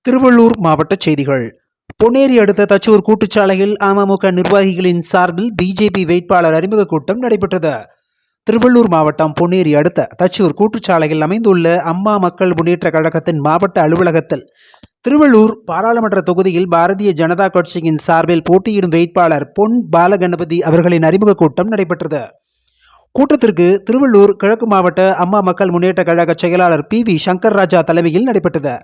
திருவள்ளூர் மாவட்ட செய்திகள். பொன்னேரி அடுத்த தச்சூர் கூட்டுச்சாலையில் அமமுக நிர்வாகிகளின் சார்பில் பிஜேபி வேட்பாளர் அறிமுக கூட்டம் நடைபெற்றது. திருவள்ளூர் மாவட்டம் பொன்னேரி அடுத்த தச்சூர் கூட்டுச்சாலையில் அமைந்துள்ள அம்மா மக்கள் முன்னேற்ற கழகத்தின் மாவட்ட அலுவலகத்தில் திருவள்ளூர் பாராளுமன்ற தொகுதியில் பாரதிய ஜனதா கட்சியின் சார்பில் போட்டியிடும் வேட்பாளர் பொன் பாலகணபதி அவர்களின் அறிமுக கூட்டம் நடைபெற்றது. கூட்டத்திற்கு திருவள்ளூர் கிழக்கு மாவட்ட அம்மா மக்கள் முன்னேற்ற கழக செயலாளர் PV சங்கர்ராஜா தலைமையில் நடைபெற்றது.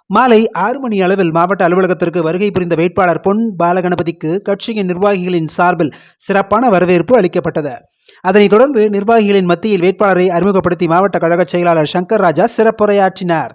மாலை 6 மணி அளவில் மாவட்ட அலுவலகத்திற்கு வருகை புரிந்த வேட்பாளர் பொன் பாலகணபதிக்கு கட்சியின் நிர்வாகிகளின் சார்பில் சிறப்பான வரவேற்பு அளிக்கப்பட்டது. அதனைத் தொடர்ந்து நிர்வாகிகளின் மத்தியில் வேட்பாளரை அறிமுகப்படுத்தி மாவட்ட கழக செயலாளர் சங்கர்ராஜா சிறப்புரையாற்றினார்.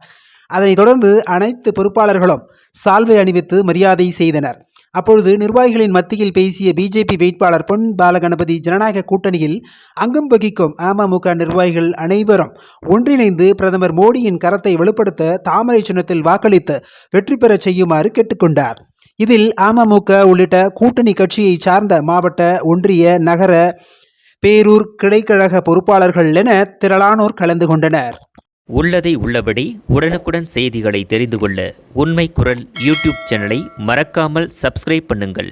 அதனைத் தொடர்ந்து அனைத்து பொறுப்பாளர்களும் சால்வை அணிவித்து மரியாதை செய்தனர். அப்பொழுது நிர்வாகிகளின் மத்தியில் பேசிய பிஜேபி வேட்பாளர் பொன் பாலகணபதி, ஜனநாயக கூட்டணியில் அங்கம் வகிக்கும் அமமுக நிர்வாகிகள் அனைவரும் ஒன்றிணைந்து பிரதமர் மோடியின் கரத்தை வலுப்படுத்த தாமரை சின்னத்தில் வாக்களித்து வெற்றி பெற செய்யுமாறு கேட்டுக்கொண்டார். இதில் அமமுக உள்ளிட்ட கூட்டணி கட்சியை சார்ந்த மாவட்ட, ஒன்றிய, நகர, பேரூர், கிளைக்கழக பொறுப்பாளர்கள் என திரளானோர் கலந்து கொண்டனர். உள்ளதை உள்ளபடி உடனுக்குடன் செய்திகளை தெரிந்து கொள்ள உண்மை குரல் யூடியூப் சேனலை மறக்காமல் சப்ஸ்கிரைப் பண்ணுங்கள்.